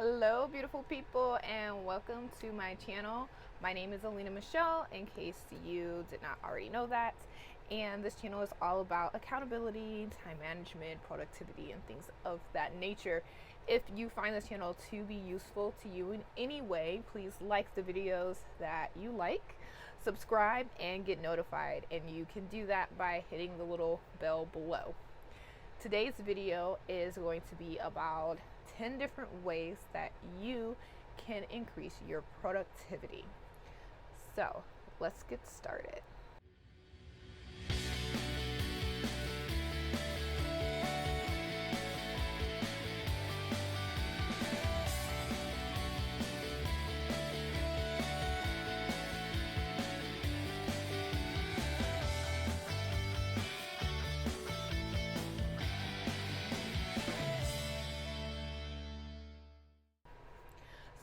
Hello beautiful people, and welcome to my channel. My name is Alina Michelle, in case you did not already know that. And this channel is all about accountability, time management, productivity, and things of that nature. If you find this channel to be useful to you in any way, please like the videos that you like, subscribe, and get notified. And you can do that by hitting the little bell below. Today's video is going to be about 10 different ways that you can increase your productivity. So let's get started.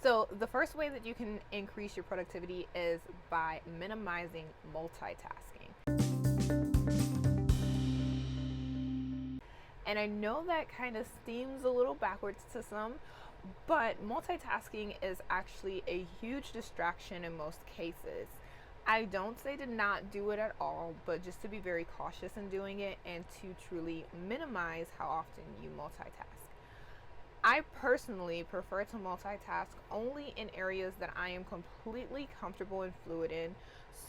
So the first way that you can increase your productivity is by minimizing multitasking. And I know that kind of seems a little backwards to some, but multitasking is actually a huge distraction in most cases. I don't say to not do it at all, but just to be very cautious in doing it and to truly minimize how often you multitask. I personally prefer to multitask only in areas that I am completely comfortable and fluid in.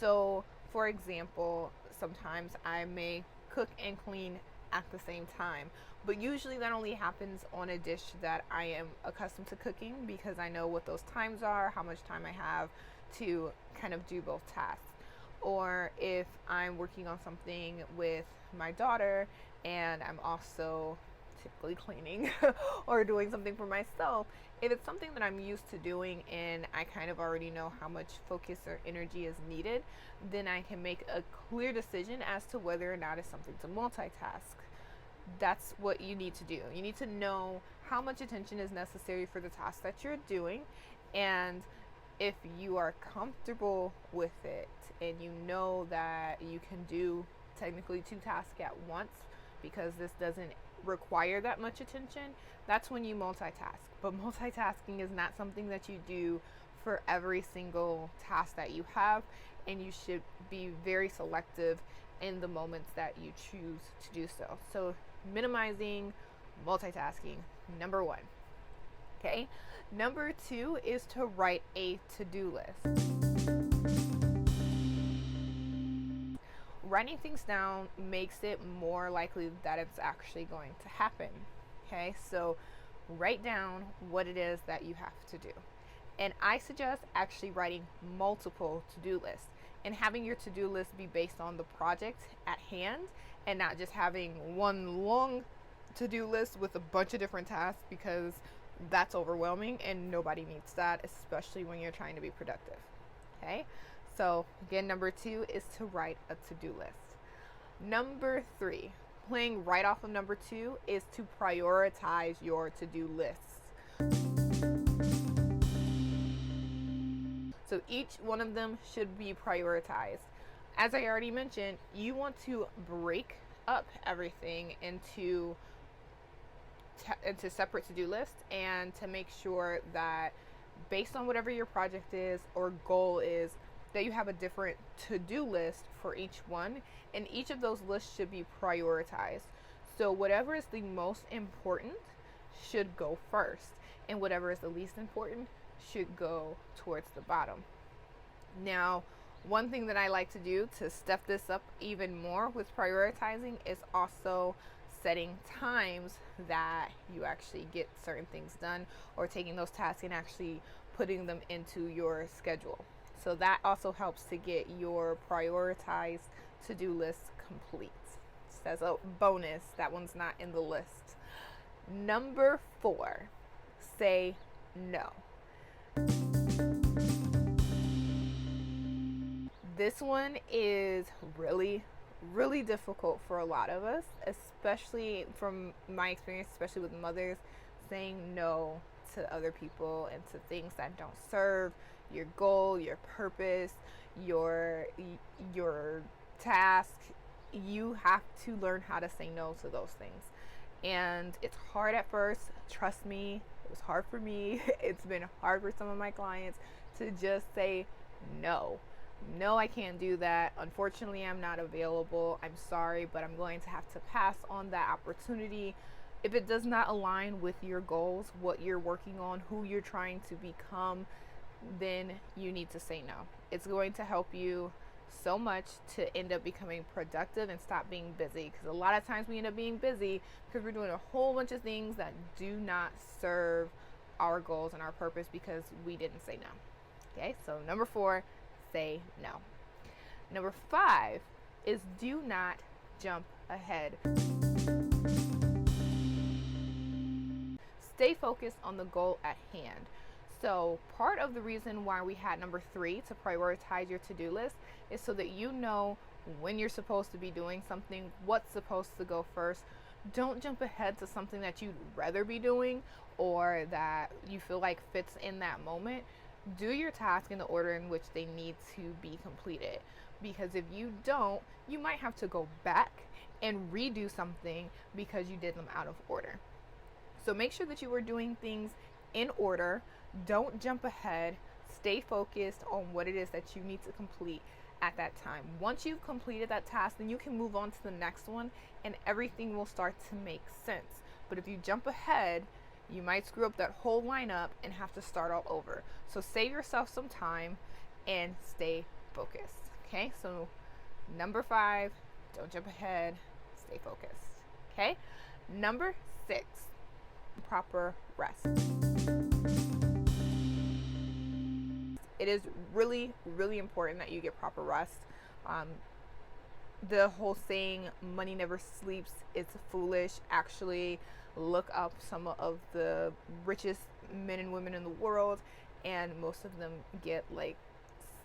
So, for example, sometimes I may cook and clean at the same time, but usually that only happens on a dish that I am accustomed to cooking because I know what those times are, how much time I have to kind of do both tasks. Or if I'm working on something with my daughter and I'm also typically cleaning or doing something for myself, if it's something that I'm used to doing and I kind of already know how much focus or energy is needed, then I can make a clear decision as to whether or not it's something to multitask. That's what you need to do. You need to know how much attention is necessary for the task that you're doing, and if you are comfortable with it and you know that you can do technically two tasks at once because this doesn't require that much attention, that's when you multitask. But multitasking is not something that you do for every single task that you have, and you should be very selective in the moments that you choose to do so. So minimizing multitasking, number one. Okay, number two is to write a to-do list. Writing things down makes it more likely that it's actually going to happen. Okay, so write down what it is that you have to do. And I suggest actually writing multiple to-do lists and having your to-do list be based on the project at hand and not just having one long to-do list with a bunch of different tasks, because that's overwhelming and nobody needs that, especially when you're trying to be productive. Okay, so again, number two is to write a to-do list. Number three, playing right off of number two, is to prioritize your to-do lists. So each one of them should be prioritized. As I already mentioned, you want to break up everything into separate to-do lists, and to make sure that based on whatever your project is or goal is, that you have a different to-do list for each one, and each of those lists should be prioritized. So whatever is the most important should go first, and whatever is the least important should go towards the bottom. Now, one thing that I like to do to step this up even more with prioritizing is also setting times that you actually get certain things done, or taking those tasks and actually putting them into your schedule. So that also helps to get your prioritized to-do list complete. Just as a bonus, that one's not in the list. Number four, say no. This one is really difficult for a lot of us, especially from my experience, especially with mothers, saying no to other people and to things that don't serve your goal, your purpose, your task. You have to learn how to say no to those things. And it's hard at first, trust me, was hard for me. It's been hard for some of my clients to just say no. No, I can't do that. Unfortunately, I'm not available. I'm sorry, but I'm going to have to pass on that opportunity. If it does not align with your goals, what you're working on, who you're trying to become, then you need to say no. It's going to help you so much to end up becoming productive and stop being busy, because a lot of times we end up being busy because we're doing a whole bunch of things that do not serve our goals and our purpose because we didn't say no. Okay, so number 4, say no. Number 5 is do not jump ahead. Stay focused on the goal at hand. So part of the reason why we had number 3 to prioritize your to-do list is so that you know when you're supposed to be doing something, what's supposed to go first. Don't jump ahead to something that you'd rather be doing or that you feel like fits in that moment. Do your task in the order in which they need to be completed, because if you don't, you might have to go back and redo something because you did them out of order. So make sure that you are doing things in order. Don't jump ahead. Stay focused on what it is that you need to complete at that time. Once you've completed that task, then you can move on to the next one and everything will start to make sense. But if you jump ahead, you might screw up that whole lineup and have to start all over. So save yourself some time and stay focused. Okay, so number 5, don't jump ahead, stay focused. Okay, number 6, proper rest. It is really, really important that you get proper rest. The whole saying, money never sleeps, it's foolish. Actually, look up some of the richest men and women in the world, and most of them get like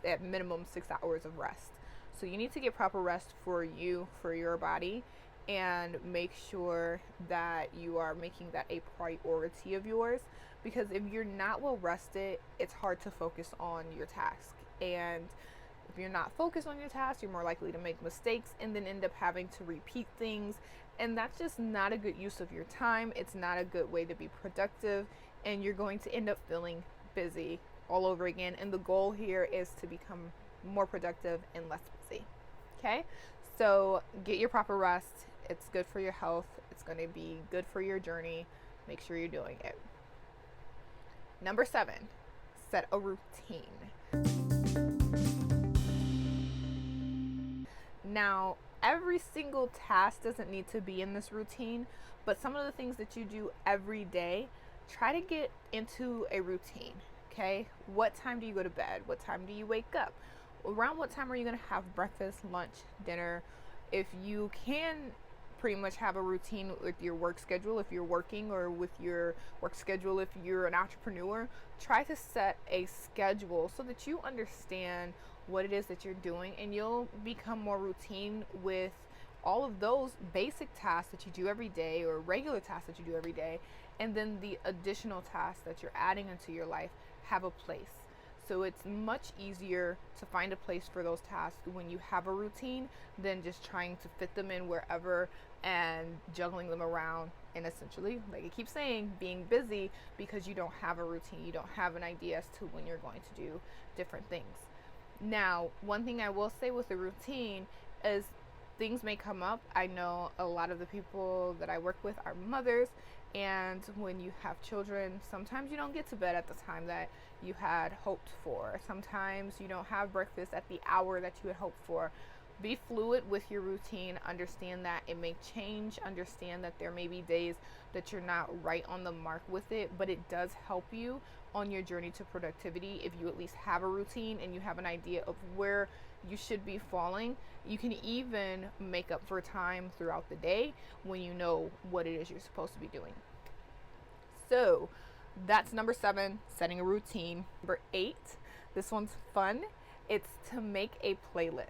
at minimum 6 hours of rest. So you need to get proper rest for you, for your body, and make sure that you are making that a priority of yours, because if you're not well rested, it's hard to focus on your task. And if you're not focused on your task, you're more likely to make mistakes and then end up having to repeat things, and that's just not a good use of your time. It's not a good way to be productive, and you're going to end up feeling busy all over again. And the goal here is to become more productive and less busy. Okay, so get your proper rest. It's good for your health. It's going to be good for your journey. Make sure you're doing it. Number 7, set a routine. Now, every single task doesn't need to be in this routine, but some of the things that you do every day, try to get into a routine. Okay, what time do you go to bed? What time do you wake up? Around what time are you going to have breakfast, lunch, dinner? If you can pretty much have a routine with your work schedule, if you're working, or with your work schedule if you're an entrepreneur, try to set a schedule so that you understand what it is that you're doing, and you'll become more routine with all of those basic tasks that you do every day, or regular tasks that you do every day, and then the additional tasks that you're adding into your life have a place. So it's much easier to find a place for those tasks when you have a routine than just trying to fit them in wherever and juggling them around, and essentially, like I keep saying, being busy because you don't have a routine. You don't have an idea as to when you're going to do different things. Now, one thing I will say with a routine is things may come up. I know a lot of the people that I work with are mothers, and when you have children, sometimes you don't get to bed at the time that you had hoped for. Sometimes you don't have breakfast at the hour that you had hoped for. Be fluid with your routine. Understand that it may change. Understand that there may be days that you're not right on the mark with it, but it does help you on your journey to productivity if you at least have a routine and you have an idea of where you should be falling. You can even make up for time throughout the day when you know what it is you're supposed to be doing. So that's number 7, setting a routine. Number 8, this one's fun. It's to make a playlist.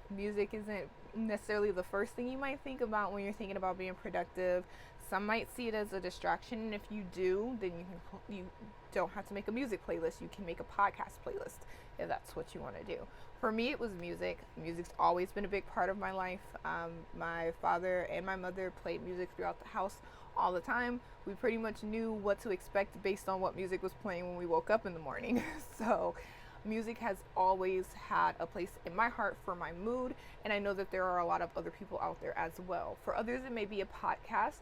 Music isn't necessarily the first thing you might think about when you're thinking about being productive. Some might see it as a distraction, and if you do, then you don't have to make a music playlist. You can make a podcast playlist if that's what you want to do. For me, it was music. Music's always been a big part of my life. My father and my mother played music throughout the house all the time. We pretty much knew what to expect based on what music was playing when we woke up in the morning. So music has always had a place in my heart for my mood, and I know that there are a lot of other people out there as well. For others, it may be a podcast.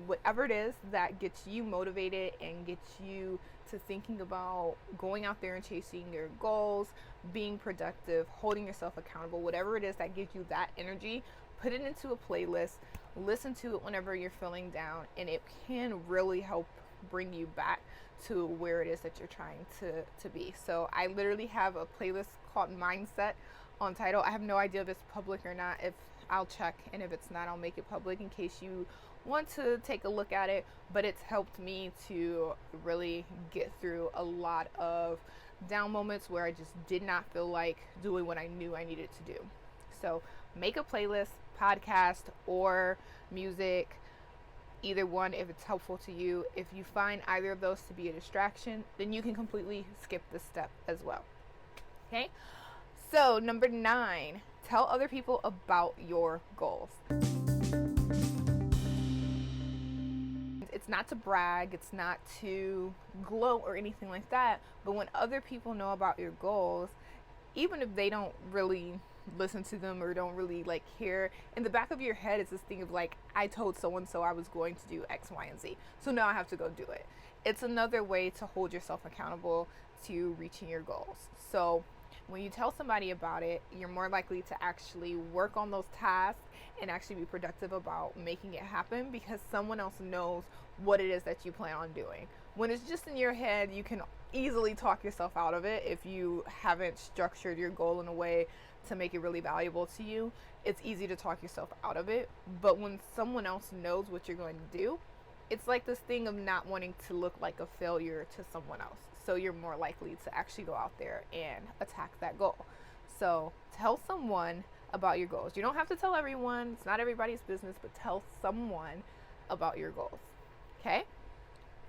Whatever it is that gets you motivated and gets you to thinking about going out there and chasing your goals, being productive, holding yourself accountable, whatever it is that gives you that energy, put it into a playlist, listen to it whenever you're feeling down, and it can really help bring you back to where it is that you're trying to be. So I literally have a playlist called Mindset on Tidal. I have no idea if it's public or not. If I'll check, and if it's not, I'll make it public in case you want to take a look at it. But it's helped me to really get through a lot of down moments where I just did not feel like doing what I knew I needed to do. So make a playlist, podcast, or music, either one if it's helpful to you. If you find either of those to be a distraction, then you can completely skip this step as well. Okay, so number 9, tell other people about your goals. It's not to brag, it's not to gloat or anything like that, but when other people know about your goals, even if they don't really listen to them or don't really like hear, in the back of your head is this thing of like, I told so and so I was going to do X, Y, and Z, so now I have to go do it. It's another way to hold yourself accountable to reaching your goals. So when you tell somebody about it, you're more likely to actually work on those tasks and actually be productive about making it happen, because someone else knows what it is that you plan on doing. When it's just in your head, you can easily talk yourself out of it if you haven't structured your goal in a way to make it really valuable to you. It's easy to talk yourself out of it. But when someone else knows what you're going to do, it's like this thing of not wanting to look like a failure to someone else. So you're more likely to actually go out there and attack that goal. So tell someone about your goals. You don't have to tell everyone. It's not everybody's business, but tell someone about your goals. Okay?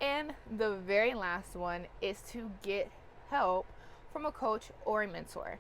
And the very last one is to get help from a coach or a mentor.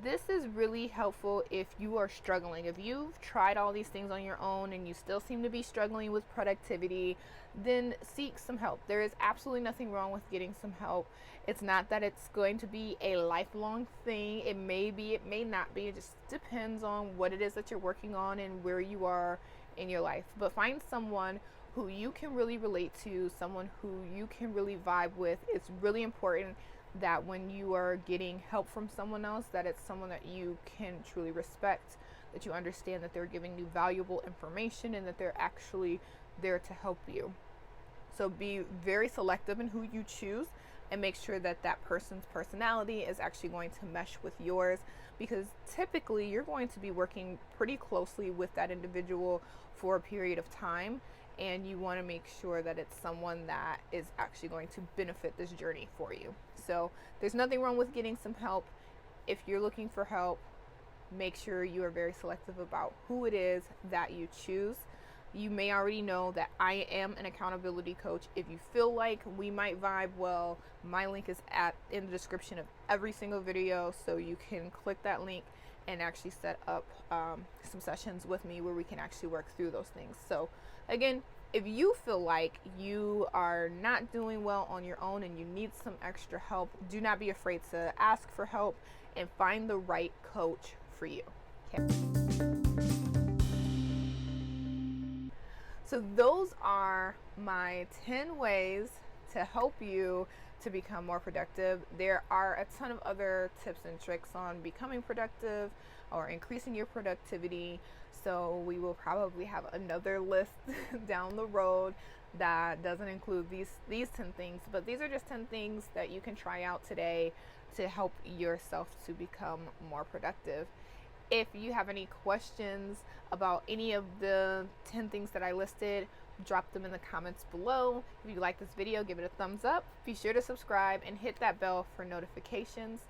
This is really helpful if you are struggling. If you've tried all these things on your own and you still seem to be struggling with productivity, then seek some help. There is absolutely nothing wrong with getting some help. It's not that it's going to be a lifelong thing. It may be, it may not be. It just depends on what it is that you're working on and where you are in your life. But find someone who you can really relate to, someone who you can really vibe with. It's really important that when you are getting help from someone else, that it's someone that you can truly respect, that you understand that they're giving you valuable information and that they're actually there to help you. So be very selective in who you choose and make sure that that person's personality is actually going to mesh with yours, because typically you're going to be working pretty closely with that individual for a period of time, and you want to make sure that it's someone that is actually going to benefit this journey for you. So there's nothing wrong with getting some help. If you're looking for help, make sure you are very selective about who it is that you choose. You may already know that I am an accountability coach. If you feel like we might vibe well, my link is in the description of every single video, so you can click that link and actually set up some sessions with me where we can actually work through those things. So again, if you feel like you are not doing well on your own and you need some extra help, do not be afraid to ask for help and find the right coach for you. Okay. So those are my 10 ways to help you to become more productive. There are a ton of other tips and tricks on becoming productive or increasing your productivity. So we will probably have another list down the road that doesn't include these 10 things, but these are just 10 things that you can try out today to help yourself to become more productive. If you have any questions about any of the 10 things that I listed, drop them in the comments below. If you like this video, give it a thumbs up. Be sure to subscribe and hit that bell for notifications.